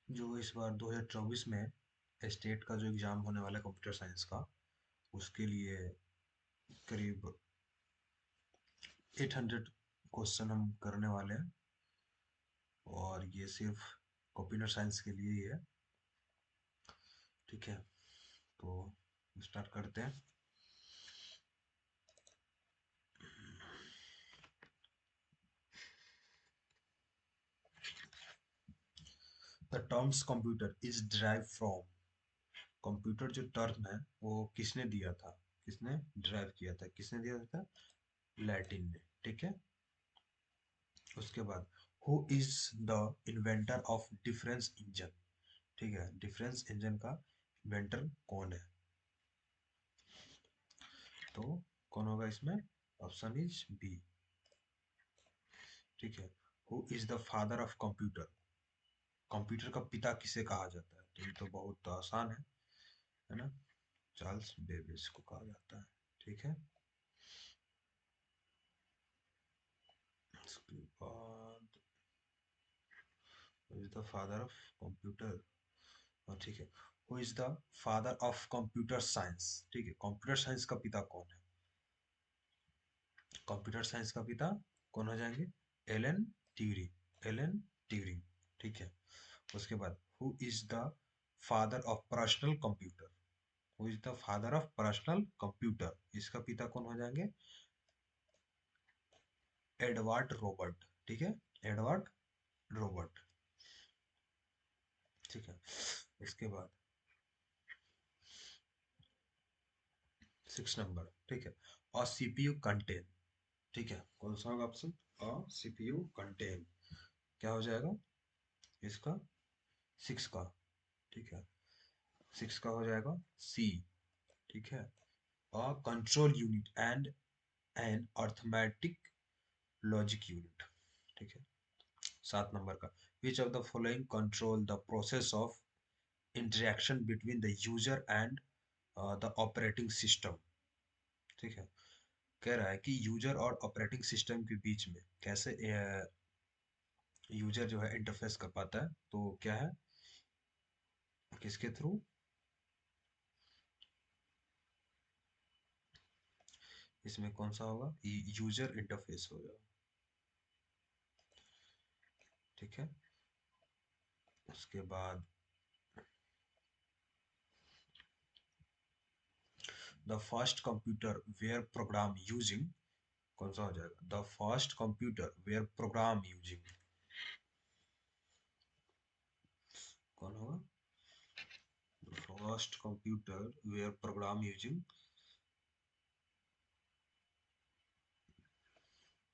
जो इस बार 2024 में स्टेट का जो एग्ज़ाम होने वाला है कंप्यूटर साइंस का, उसके लिए करीब 800 क्वेश्चन हम करने वाले हैं। और ये सिर्फ कंप्यूटर साइंस के लिए ही है। ठीक है, तो स्टार्ट करते हैं। The terms computer is derive from. Computer जो टर्म है वो किसने दिया था, किसने डिराइव किया था, किसने दिया था? लैटिन ने। ठीक है, उसके बाद who is the inventor of difference engine. ठीक है, डिफरेंस इंजन का इन्वेंटर कौन है? तो कौन होगा इसमें? Option is B. ठीक है, who is the father of computer. Computer का पिता किसे कहा जाता है? तो ये तो बहुत आसान है ना? चार्ल्स बेबेज को कहा जाता है। ठीक है, उसके बाद is the father of computer. और ठीक है, who is the father of computer science. ठीक है, कंप्यूटर साइंस का पिता कौन है? कंप्यूटर साइंस का पिता कौन हो जाएंगे? Alan Turing. Alan Turing. ठीक है, उसके बाद who is the father of personal computer. Who is the father of personal computer, इसका पिता कौन हो जाएंगे? Edward Robert. ठीक है, एडवर्ड रॉबर्ट। ठीक है, इसके बाद 6 नंबर। ठीक है, और सीपीयू कंटेन। ठीक है, कौन सा होगा ऑप्शन? और सीपीयू कंटेन क्या हो जाएगा इसका? 6 का। ठीक है, 6 का हो जाएगा सी। ठीक है, और control unit and an arithmetic logic unit. ठीक है, 7 नंबर का which of the following control the process of interaction between the user and the operating system. ठीक है, कह रहा है कि यूजर और ऑपरेटिंग सिस्टम के बीच में कैसे यूजर जो है इंटरफेस कर पाता है। तो क्या है, किसके थ्रू? इसमें कौन सा होगा? यूजर इंटरफेस होगा। ठीक है, उसके बाद the first computer were program using. कौन सा हो जाएगा? The first computer were program using. कौन होगा? The first computer were program using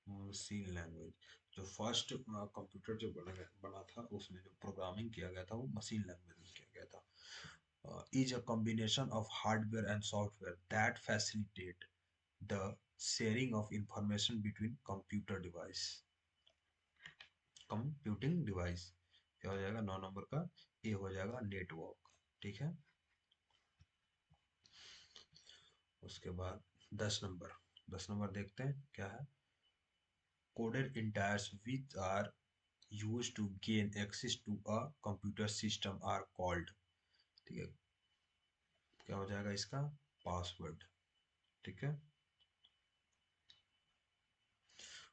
machine language. जो फर्स्ट कंप्यूटर जो बना था उसमें जो प्रोग्रामिंग किया गया था वो मशीन लैंग्वेज में किया गया था। Is a combination of hardware and software that facilitate the sharing of information between computer device. Computing device क्या हो जाएगा? 9 नंबर का ए हो जाएगा नेटवर्क। ठीक है, उसके बाद 10 नंबर। 10 नंबर देखते हैं क्या है। Coded entires which are used to gain access to a computer system are called। ठीक है, क्या हो जाएगा इसका? पासवर्ड। ठीक है,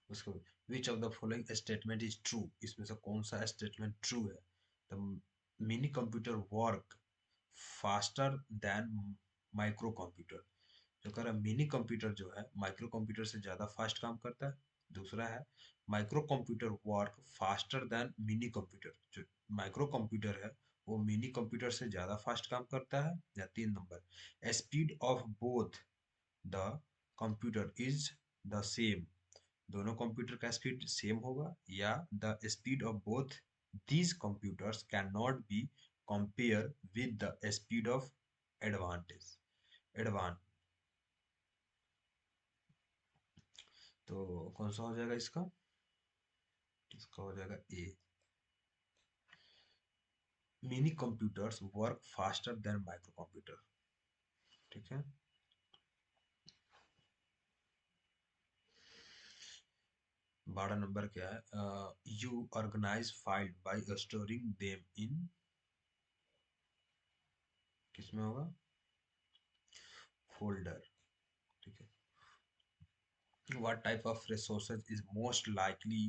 उसके बाद विच of the following statement is true. इसमें से कौन सा स्टेटमेंट ट्रू है? The mini computer work faster than micro computer. जो कह रहा है मिनी कंप्यूटर जो है माइक्रो कंप्यूटर से ज़्यादा फास्ट काम करता है। दूसरा है micro computer work faster then mini computer. जो माइक्रो कंप्यूटर है वो मिनी कंप्यूटर से ज़्यादा फास्ट काम करता है। या 3 number speed of both the computer is the same. दोनों कंप्यूटर का स्पीड सेम होगा। या the speed of both these computers can not be compare with the speed of advantage advance. तो कौन सा हो जाएगा इसका? इसका हो जाएगा A. Mini computers work faster than micro computer. ठीक है, 12 नंबर क्या है? You organise file by storing them in. इसमें होगा फोल्डर। ठीक है। What type of resources is most likely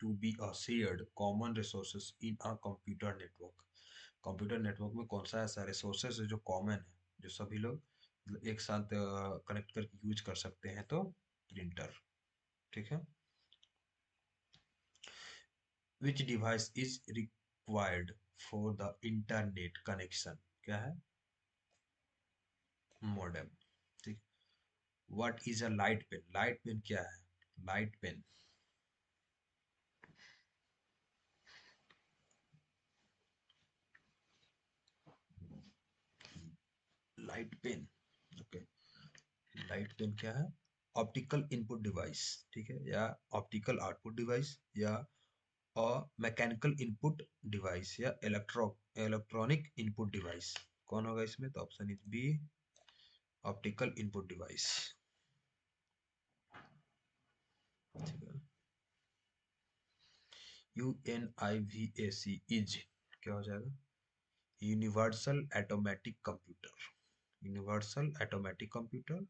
to be a shared common resources in a computer network? Computer network में कौन सा ऐसा रिसोर्सेज है जो कॉमन है, जो सभी लोग एक साथ कनेक्ट करके यूज कर सकते हैं? तो प्रिंटर। ठीक है। Which device is required for the internet connection? क्या है? मॉडेम। ठीक। What is a light pen? Light pen क्या है? Light pen. Light pen. Okay. Light pen क्या है? Optical input device. ठीक है, या ऑप्टिकल आउटपुट डिवाइस, या मैकेनिकल इनपुट डिवाइस, या इलेक्ट्रॉनिक इनपुट डिवाइस। कौन होगा इसमें? तो option is B, optical input device. ठीक है। UNIVAC इज क्या हो जाएगा? Universal automatic computer. Universal automatic computer,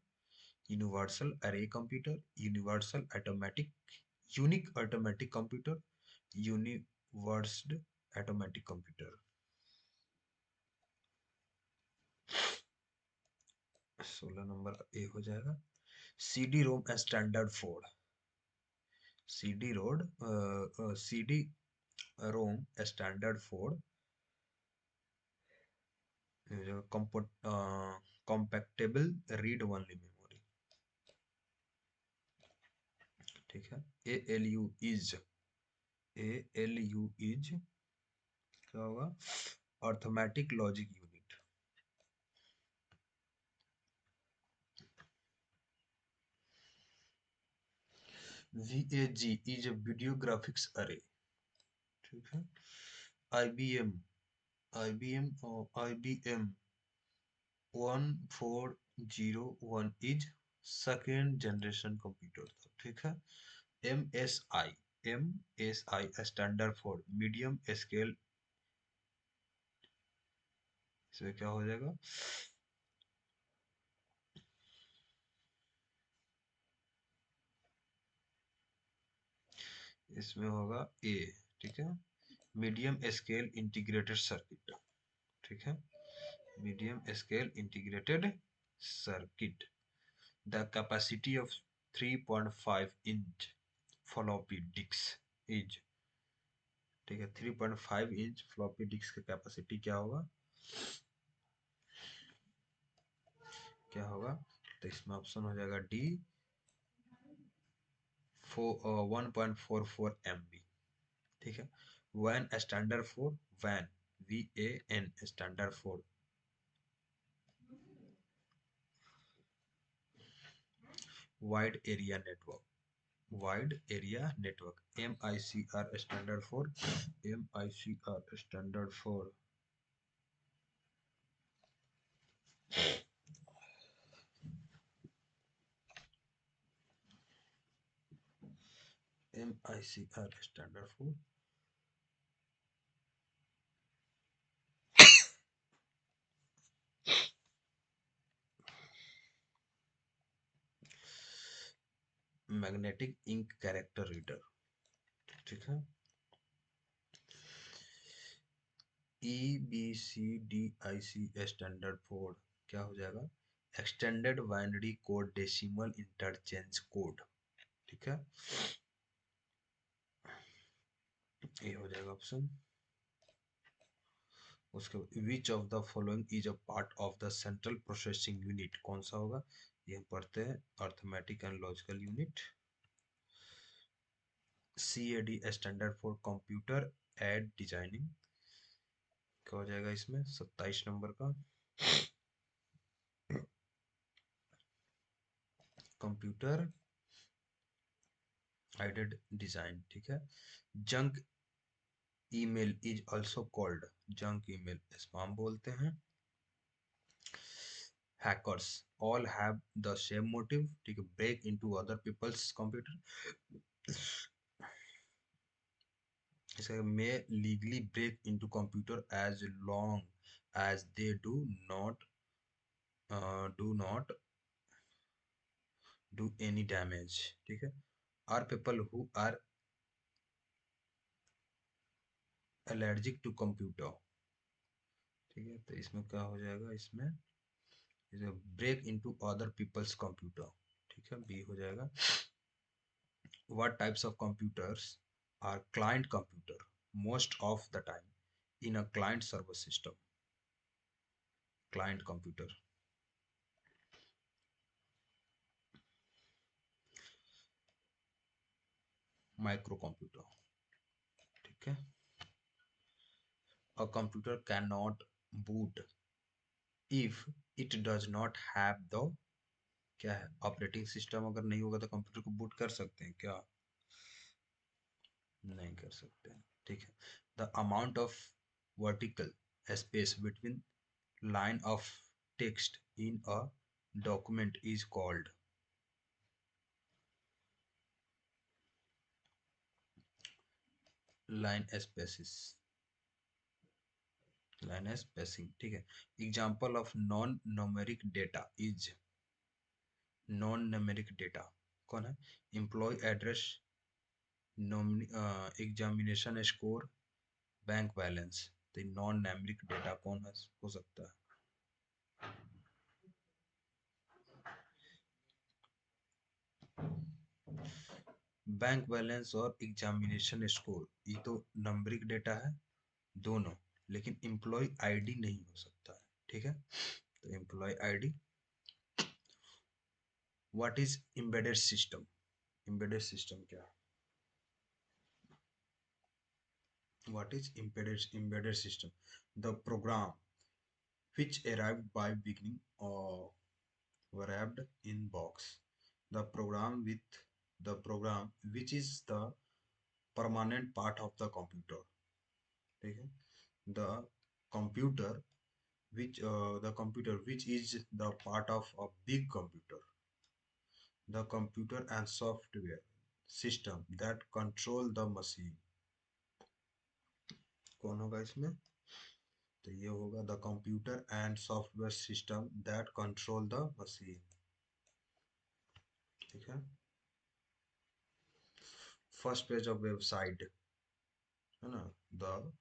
universal अरे computer, universal automatic, unique automatic computer, universal automatic computer. 16 number A हो जाएगा। CD ROM standard for, CD road CD ROM standard for compactable read only memory. ठीक है। ALU is क्या होगा? Arithmetic logic unit. VAG is a video graphics array. ठीक है। IBM IBM और IBM 1401 is second generation computer था। ठीक है। MSI standard for medium scale. इसमें क्या हो जाएगा? इसमें होगा ए। ठीक है। Medium scale integrated circuit. ठीक है। Medium scale integrated circuit. The capacity of 3.5 inch floppy disk is. ठीक है। 3.5 इंच फ्लॉपी डिस्क की कैपेसिटी क्या होगा? क्या होगा? तो इसमें ऑप्शन हो जाएगा डी, 1.44 MB। ठीक है। Van standard for van, VAN standard for wide area network, wide area network. MICR standard for, MICR standard for MICR standard for magnetic ink character reader. ठीक है। EBCDIC स्टैंडर्ड फॉर क्या हो जाएगा? Extended binary code decimal interchange code. ठीक है। ये हो जाएगा ऑप्शन। उसके विच of the following is a part of the central processing unit? कौन सा होगा? ये हम पढ़ते हैं arithmetic and logical unit. CAD standard for computer aid designing. क्या हो जाएगा इसमें? 27 नंबर का कंप्यूटर एडेड डिजाइन। ठीक है। Junk email is also called, junk email spam बोलते हैं। Hackers all have the same motive. ठीक है। Break into other people's computer. इसका may legally break into computer as long as they do not do not do any damage, ठीक है। Are people who are allergic to computer, ठीक है। तो इसमें क्या हो जाएगा, इसमें break into other people's computer, ठीक है, बी हो जाएगा। What types of computers are client computer most of the time in a client server system? Client computer, microcomputer, ठीक है। A computer cannot boot if it does not have the, क्या है, operating system अगर नहीं होगा तो computer को boot कर सकते हैं क्या? नहीं कर सकते, ठीक है। The amount of vertical space between line of text in a document is called line spaces, line spacing, ठीक है। Example of non numeric data is, non numeric data कौन है? Employ address, examination score, bank balance. तो non numeric data कौन है, हो सकता है? बैंक बैलेंस और एग्जामिनेशन स्कोर ये तो नंबरिक डेटा है दोनों, लेकिन एम्प्लॉय आईडी नहीं हो सकता है, ठीक है। तो employ ID. What is embedded system? Embedded system क्या है? What is embedded system? The program which arrived by beginning or arrived in box. The program with the program which is the permanent part of the computer, ठीक है। The computer the computer which is the part of a big computer. The computer and software system that control the machine, कौन होगा इसमें? तो ये होगा the computer and software system that control the machine, ठीक है। फर्स्ट पेज ऑफ वेबसाइट, है ना, the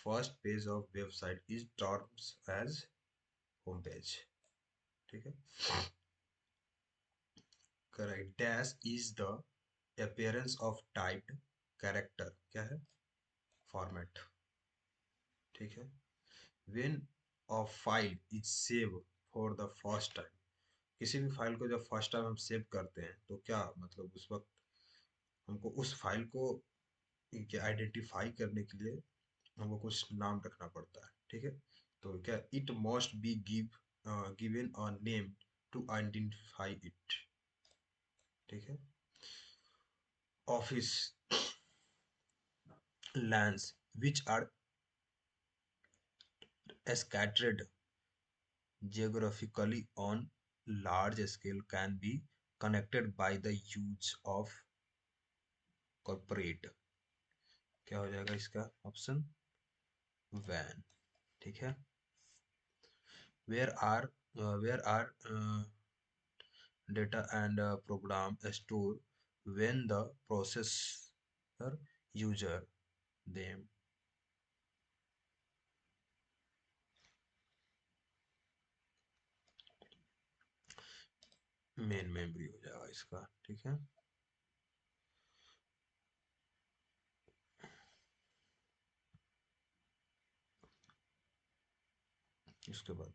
first page of website is terms age home page, ठीक है। Correct. Dash is the appearance of typed character, क्या है? Format, ठीक है। when a file is saved for the first time, किसी भी फाइल को जब फर्स्ट टाइम हम सेव करते हैं तो क्या मतलब उस वक्त हमको उस फाइल को आइडेंटिफाई करने के लिए हमको कुछ नाम रखना पड़ता है, ठीक है। तो क्या it must be given a name to identify it, ठीक है। Office lands which are scattered geographically on large scale can be connected by the use of corporate, क्या हो जाएगा इसका ऑप्शन? वैन, ठीक है। where are data and program store when the processor user them, main memory हो जाएगा इसका, ठीक है। इसके बाद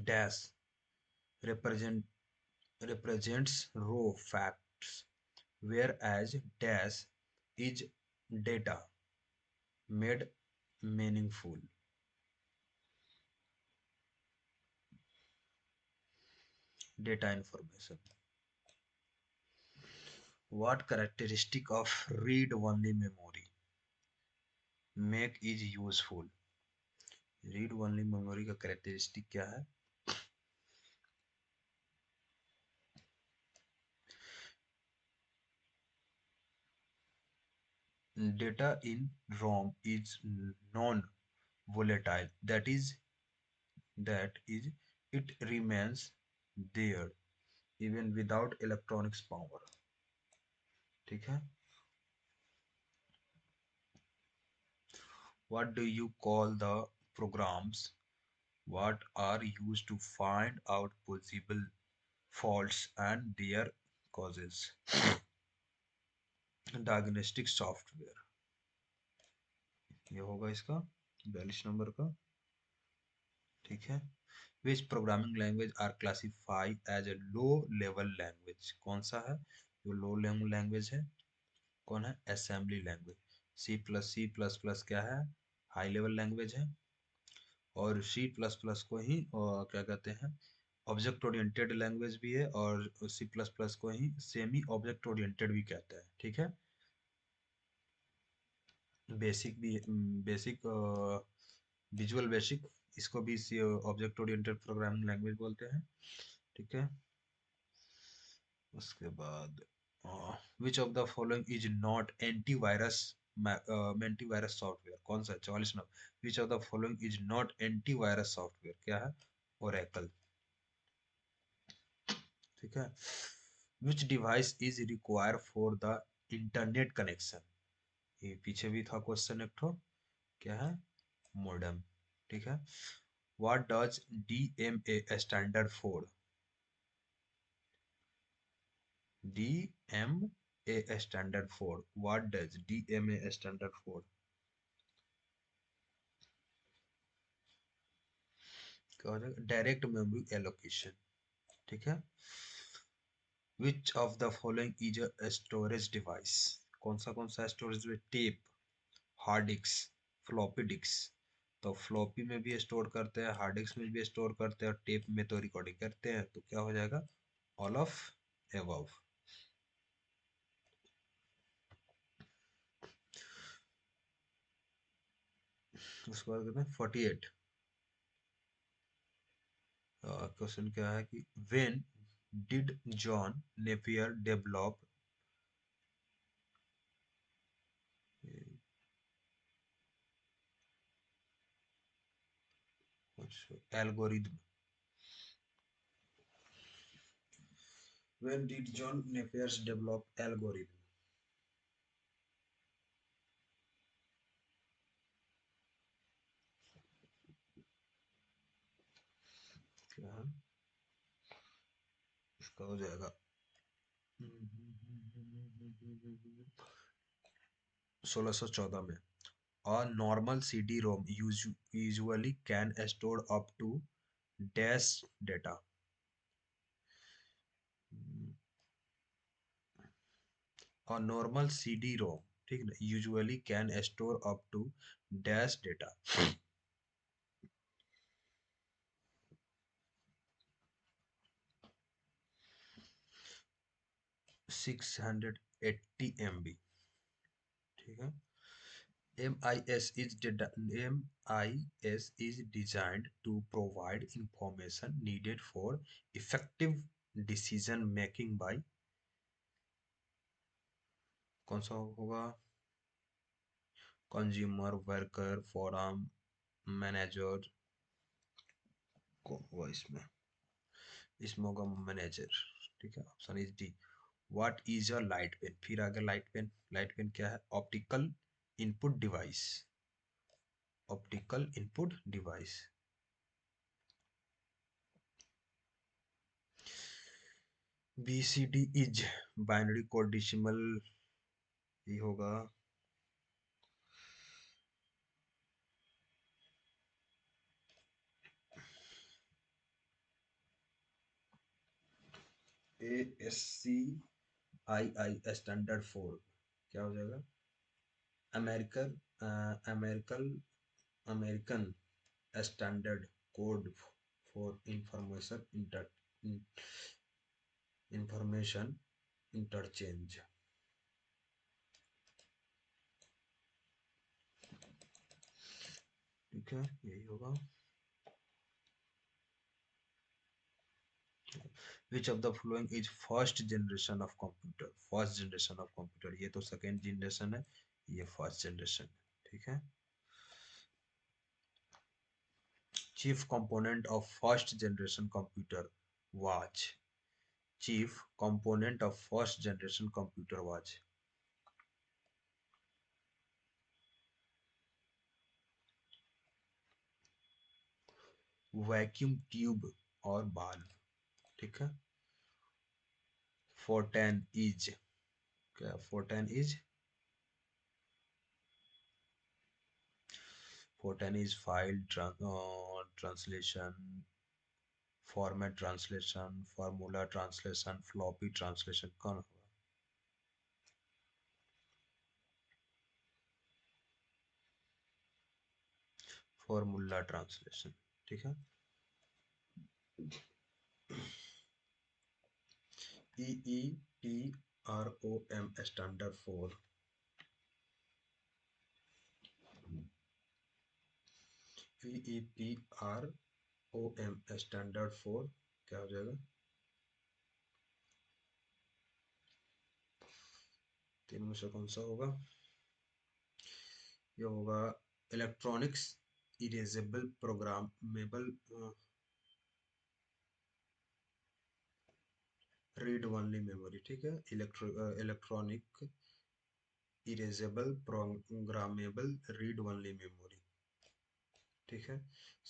dash represent represents raw facts, whereas dash is data made meaningful. Data information. What characteristic of read-only memory make is useful? Read-only memory का characteristic क्या है? Data in ROM is non-volatile, that is that is it remains there even without electronics power. ठीक है. What do you call the programs what are used to find out possible faults and their causes? Diagnostic software. ये होगा इसका 42 नंबर का. ठीक है. Which programming language are classify as a low level language. कौन सा है जो लो लेवल लैंग्वेज है? कौन है? Assembly language. C plus plus क्या है? हाई लेवल लैंग्वेज है. और सी प्लस प्लस को ही क्या कहते हैं? ऑब्जेक्ट ओरिएंटेड लैंग्वेज भी है, और सी प्लस प्लस को ही सेमी ऑब्जेक्ट ओरिएंटेड भी कहते हैं. ठीक है. बेसिक भी, बेसिक विजुअल बेसिक, इसको भी ऑब्जेक्ट ओरिएंटेड प्रोग्रामिंग लैंग्वेज बोलते हैं. ठीक है. उसके बाद विच of the following is not antivirus antivirus software. कौन सा? 44 number. Which of the following is not antivirus software. क्या है? ओरेकल. ठीक है. Which device is require for the internet connection. ये पीछे भी था क्वेश्चन एक ठो. क्या है? मोडेम. ठीक है. What does DMA standard for. DMA standard for. What does DMA standard for. क्या हो जाएगा? Direct memory allocation. ठीक है. Which of the following is a storage device. कौन सा storage? Tape, hard disk, floppy disk. तो फ्लॉपी में भी स्टोर करते हैं, हार्ड डिस्क में भी स्टोर करते हैं, और टेप में तो रिकॉर्डिंग करते हैं. तो क्या हो जाएगा? All of above. उसके बाद कहते हैं 48. क्वेश्चन क्या है कि when did John Napier develop algorithm. When did John Napier develop algorithm. क्या है? इसका हो जाएगा 1614 में. A normal CD-ROM usually can store up to dash data. A normal CD-ROM, ठीक ना, usually can store up to dash data. 680 MB. ठीक है. MIS is designed to provide information needed for effective decision making by. कौन सा होगा? Consumer, worker, forum, manager. कौन हुआ इसमें? इसमें होगा मैनेजर. ठीक है. Option is D. What is a light pen. फिर आगे लाइट पेन. लाइट पेन क्या है? Optical input device. Optical input device. BCD is binary code decimal. ये होगा ASCII स्टैंडर्ड 4. क्या हो जाएगा? American American American standard code for information interchange. ठीक है. यही होगा. Which of the following is first generation of computer. First generation of computer. ये तो सेकेंड जनरेशन है, ये फर्स्ट जनरेशन है. ठीक है. chief component of first generation computer was. Chief component of first generation computer was. Vacuum tube और बाल्व, ठीक है। फोर्टेन इज, क्या फोर्टेन is? फोर्टेन is file translation, format translation, formula translation, floppy translation, कौन होगा? फॉर्मूला ट्रांसलेशन, ठीक है। EEPROM standard for, EEPROM standard for क्या हो जाएगा? तीन में से कौन सा होगा? ये होगा electronics erasable programmable read only memory, ठीक है। Electronic erasable programmable read only memory, ठीक है।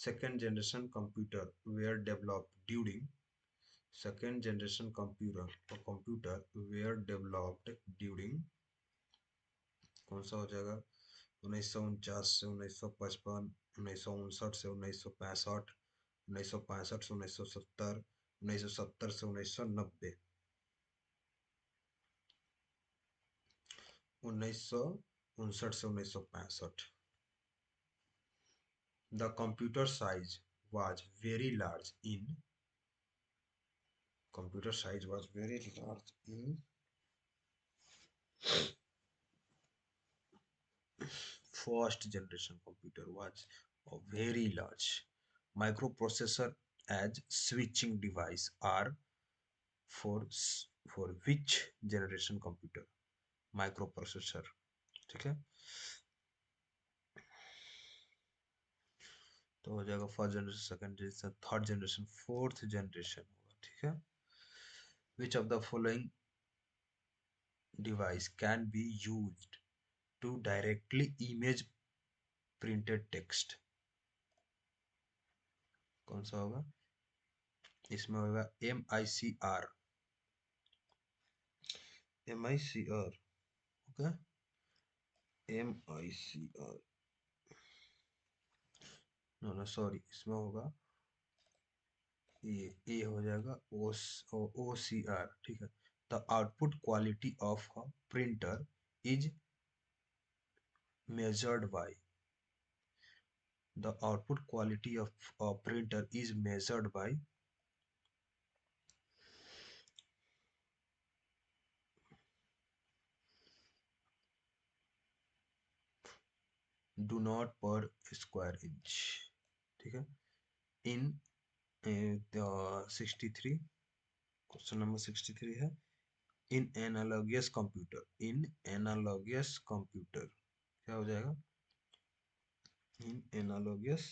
Second generation computer were developed during, second generation computer were developed during, कौन सा हो जाएगा? 1949 से 1955, 1959 से 1965, 1965 से 1970, 1970 से 1990, 1959 से 1965। The computer size was very large in, computer size was very large in first generation computer was very large. Microprocessor as switching device are for for which generation computer? Microprocessor, ठीक है। तो हो जाएगा first generation, second generation, third generation, fourth generation होगा, ठीक है। Which of the following device can be used to directly image printed text, कौन सा होगा? इसमें होगा MICR, MICR, okay, MICR, no no sorry, इसमें होगा ये हो जाएगा OCR, ठीक है। The output quality of a printer is measured by, the output quality of a printer is measured by, do not per square inch, ठीक है। इन 63, question number 63 है, in analogous computer, in analogous computer क्या हो जाएगा? In analogous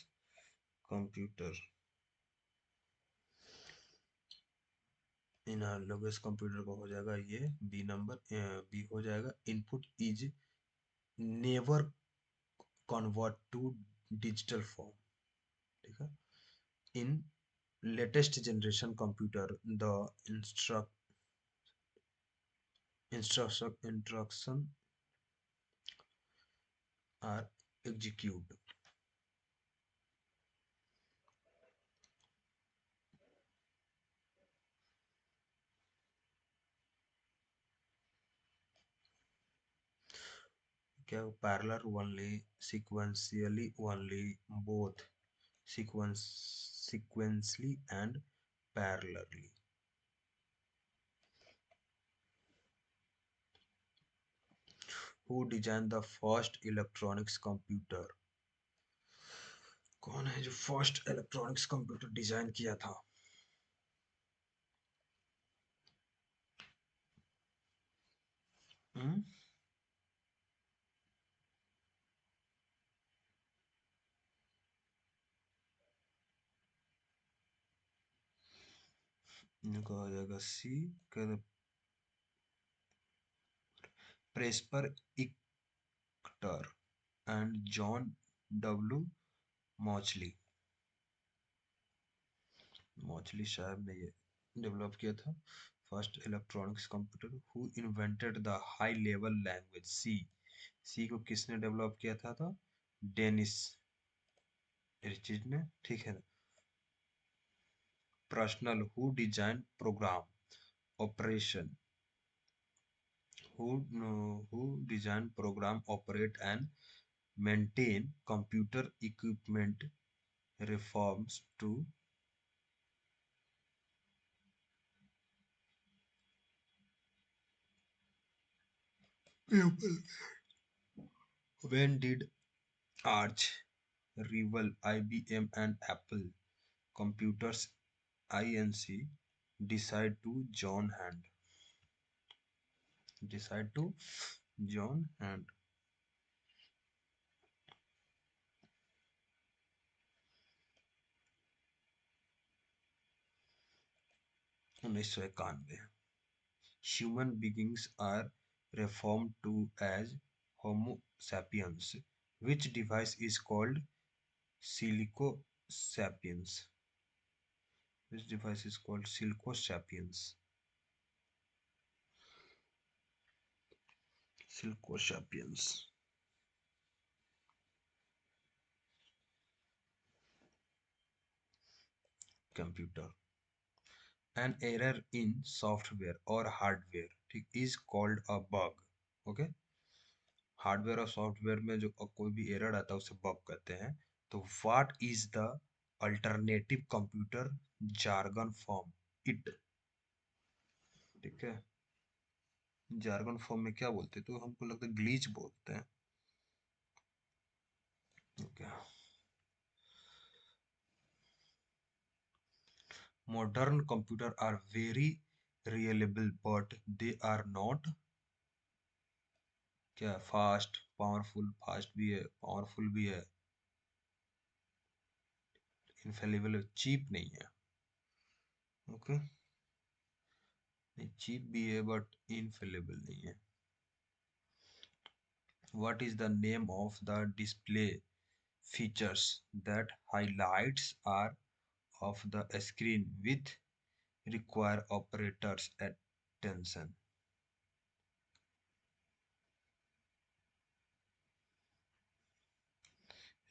computer, analogous computer का हो जाएगा ये बी नंबर, बी हो जाएगा। Input is never convert to digital form, ठीक है। In latest generation computer the instruction are execute, क्या parallel only, sequentially only, both sequentially and parallelly, who designed the first electronics computer, कौन है जो first electronics computer design किया था? हम्म, इनको आ जाएगा सी कर प्रेस्पर इक्टर and John W Mauchly. Mauchly साहब ने ये डेवलप किया था। First electronics computer who invented the high level language C. C को किसने डेवलप किया था डेनिस रिचर्ड ने, ठीक है। Personnel who design program operation who design program operate and maintain computer equipment reforms to people. When did Arch, Rival, IBM and Apple Computers Inc. decide to join hand 1991। Human beings are reformed to as Homo sapiens. Which device is called Silico sapiens? Which device is called Silico sapiens? Silico sapiens. Computer. An error in software or hardware is called a bug. Okay? Hardware और software में जो कोई भी error आता है उसे bug कहते हैं। तो what is the alternative computer jargon form it, ठीक है। जार्गन फॉर्म में क्या बोलते हैं, तो हमको लगता है ग्लीच बोलते हैं। Okay. Modern computer are very reliable but they are not क्या फास्ट पावरफुल, फास्ट भी है पावरफुल भी है, इनफेलिबल चीप नहीं है। ओके, चीप भी है बट इनफेलिबल नहीं है। What is the name of the display features that highlights are of the screen with require operators attention?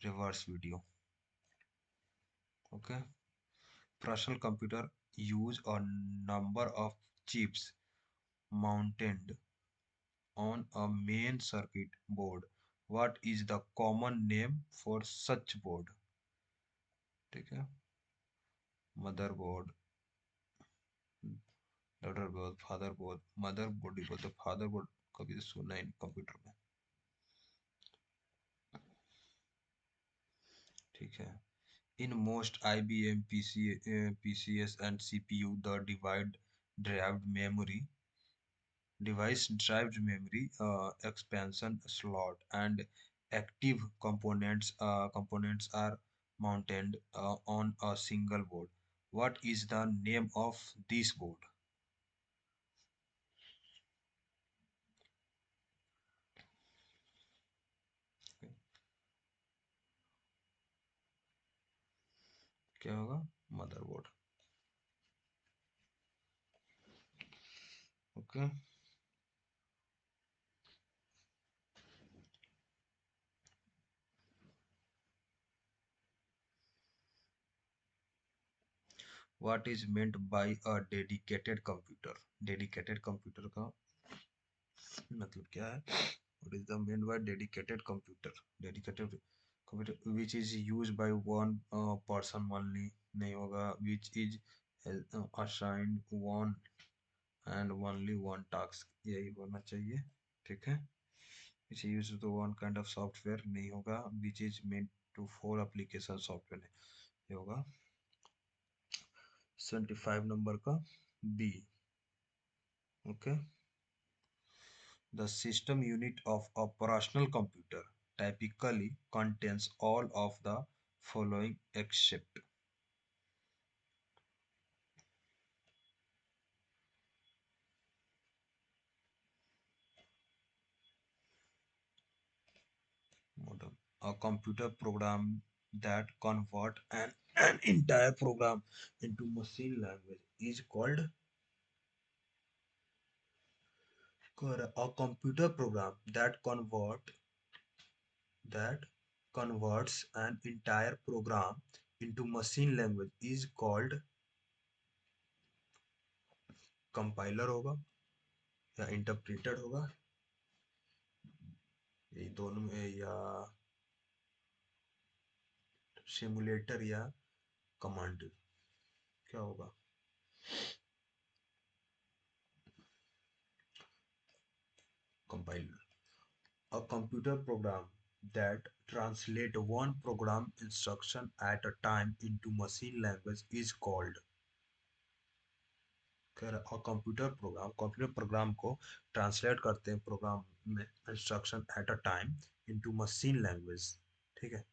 Reverse video. Okay. Personal computer use a number of chips mounted on a main circuit board. What is the common name for such board? ठीक है, motherboard, daughter board, father board, mother board ही बोलते, father board कभी तो सुना ही नहीं computer में, ठीक है। In most IBM PCS and CPU the device derived memory expansion slot and active components are mounted on a single board. What is the name of this board? क्या होगा, motherboard. Okay. What is meant by a dedicated computer? Dedicated computer का मतलब क्या है? What is the meant by dedicated computer? Dedicated computer which is used by one person only नहीं होगा, which is assigned one and only one task, यही होना चाहिए, ठीक है। Which is used to one kind of software नहीं होगा, which is meant to for application software ये होगा 75 नंबर का B. Okay. The system unit of a personal computer typically contains all of the following except A computer program that convert an entire program into machine language is called a computer program that converts an entire program into machine language is called compiler होगा या interpreter होगा ये दोनों में या simulator या command क्या होगा compiler a computer program that translate one program instruction at a time into machine language is called computer program को ट्रांसलेट करते हैं प्रोग्राम में instruction at a time into machine language ठीक है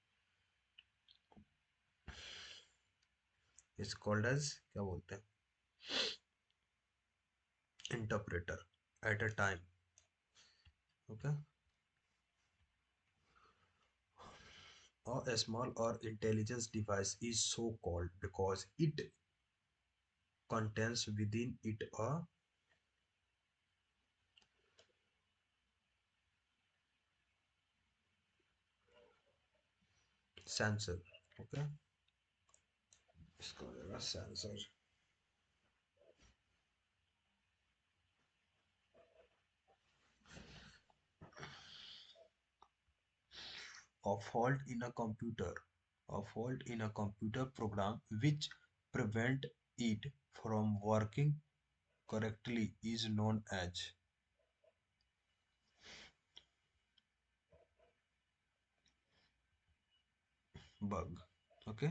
इट्स कॉल्ड एज क्या बोलते हैं interpreter at a time okay a small or intelligence device is so called because it contains within it a sensor okay इसका हो जाएगा sensor a fault in a computer a fault in a computer program which prevent it from working correctly is known as bug okay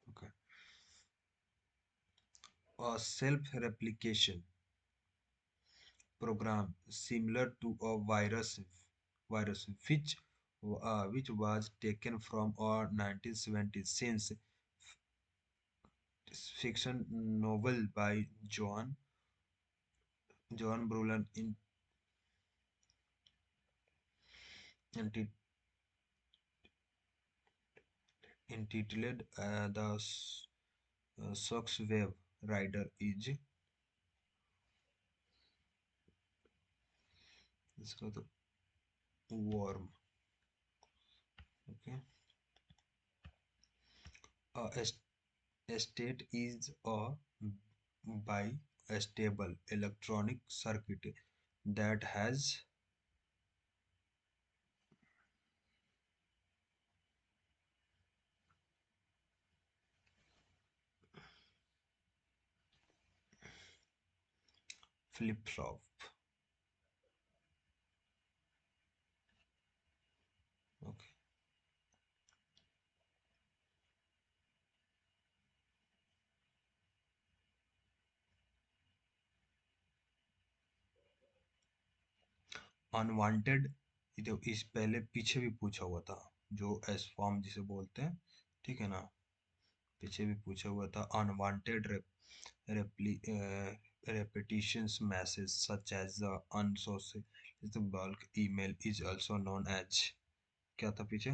okay a self replication program similar to a virus which was taken from a 1970s science fiction novel by John Brulin in, entitled the Sox Wave Rider is इसका तो worm okay a state is a by a stable electronic circuit that has flip flop okay unwanted इस पहले पीछे भी पूछा हुआ था जो एस फॉर्म जिसे बोलते हैं ठीक है ना पीछे भी पूछा हुआ था unwanted repetitions message such as the unsolicited bulk email is also known as क्या था पीछे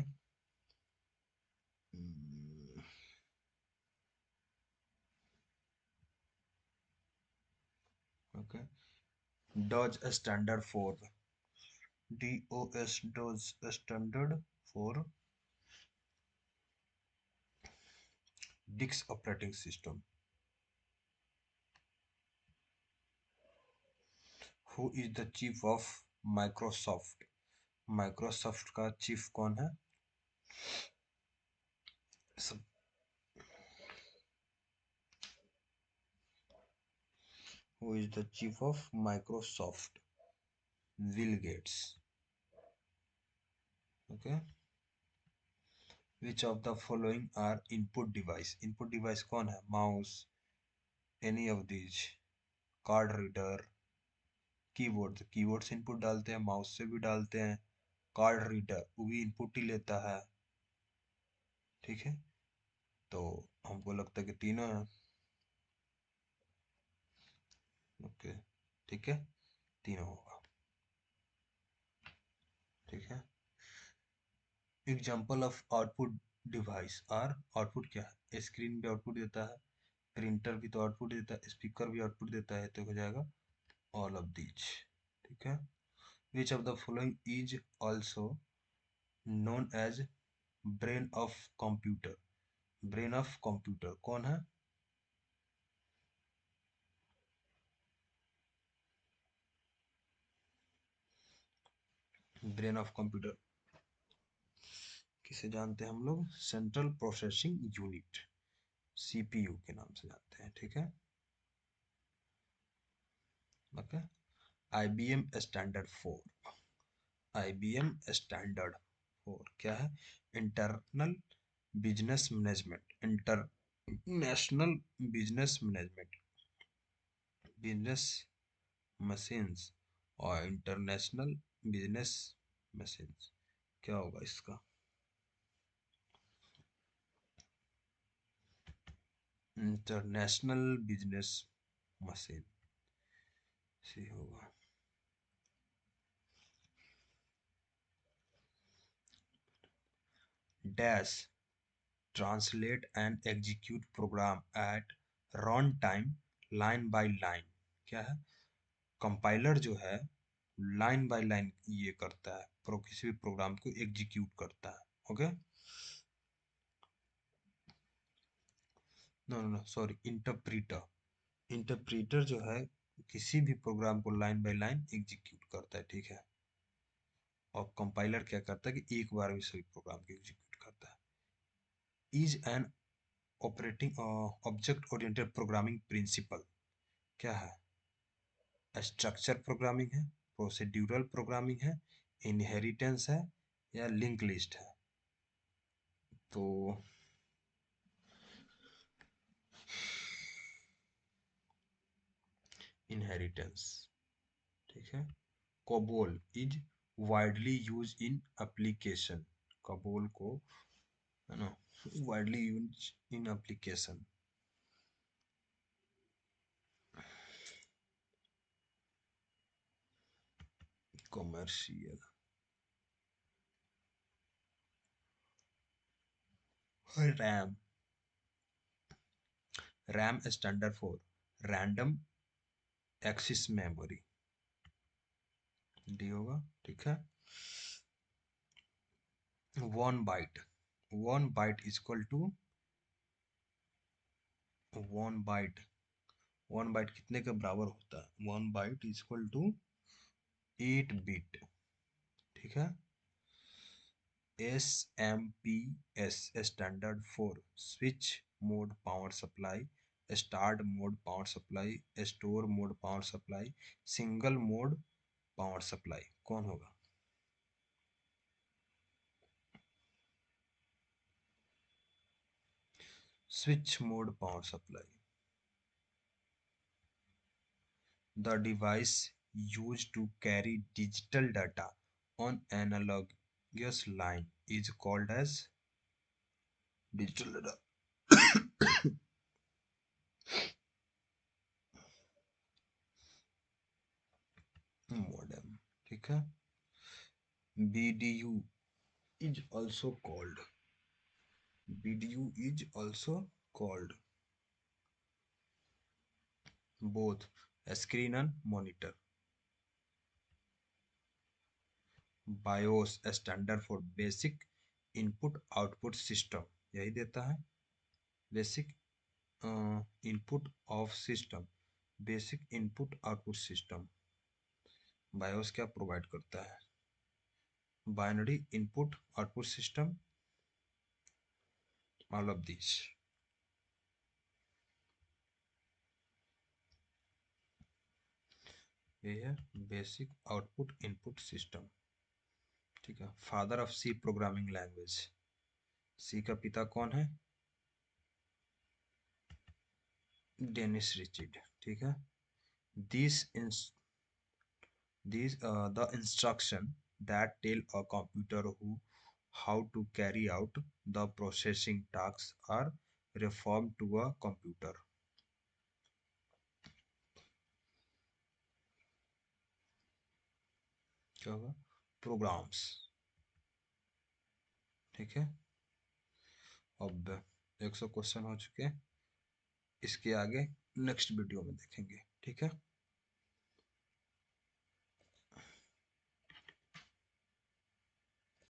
okay DOS standard for DOS does standard for Dix operating system. Who is the chief of Microsoft? Microsoft का chief कौन है? सब Who is the chief of Microsoft? Bill Gates. Okay. Which of the following are input device? Input device कौन है? Mouse. Any of these? Card reader. Keyboard keyboard से input डालते हैं mouse से भी डालते हैं कार्ड रीडर वो भी इनपुट ही लेता है ठीक है तो हमको लगता है कि तीनों है ओके ठीक है तीनों होगा ठीक है। Example of output device are, output क्या है, स्क्रीन भी आउटपुट देता है, प्रिंटर भी तो आउटपुट देता है, स्पीकर भी आउटपुट देता है, तो हो जाएगा ऑल ऑफ दीज। ठीक है। Which of the following is also known as brain of computer, brain of computer कौन है? ब्रेन ऑफ कंप्यूटर किसे जानते हैं हम लोग? सेंट्रल प्रोसेसिंग यूनिट, सीपीयू के नाम से जानते हैं। ठीक है। Okay. IBM standard for, IBM standard for क्या है? Internal business management, international business management, business machines और इंटरनेशनल बिजनेस मशीन्स, क्या होगा इसका? इंटरनेशनल बिजनेस मशीन से होगा। Dash translate and execute program at run time line by line, क्या है? कंपाइलर जो है लाइन बाय लाइन ये करता है, किसी भी प्रोग्राम को एग्जीक्यूट करता है। Okay. No no no sorry, interpreter, interpreter जो है किसी भी प्रोग्राम को लाइन बाय लाइन एग्जीक्यूट करता है। ठीक है। और कंपाइलर क्या करता है कि एक बार में सभी प्रोग्राम को एग्जीक्यूट करता है। Is an operating object oriented programming principle क्या है? स्ट्रक्चर प्रोग्रामिंग है, प्रोसीड्यूरल प्रोग्रामिंग है, इनहेरिटेंस है, या लिंक लिस्ट है? तो इनहेरिटेंस। ठीक है। COBOL is widely use in application, COBOL को है ना widely use in application. Commercial. RAM, RAM standard for random access memory, D होगा। ठीक है। One byte, one byte equal to, one byte, one byte कितने के बराबर होता है? One byte equal to 8 bit. ठीक है। S M P S standard for switch mode power supply, start mode power supply, store mode power supply, single mode power supply, कौन होगा? Switch mode power supply, the device used to carry digital data on analogous line is called as digital data modem। ठीक है। BDU is also called, BDU is also called both screen and monitor। BIOS standard for basic input output system, यही देता है basic input of system, basic input output system. BIOS क्या provide करता है? Binary input output system, all of this. ये है basic output input system. ठीक है। Father of C programming language, C का पिता कौन है? Dennis Richard. ठीक है। This These the instruction that tell a computer who how to carry out the processing tasks are referred to a computer। क्या होगा? प्रोग्राम्स। ठीक है, अब 100 क्वेश्चन हो चुके हैं, इसके आगे नेक्स्ट वीडियो में देखेंगे। ठीक है।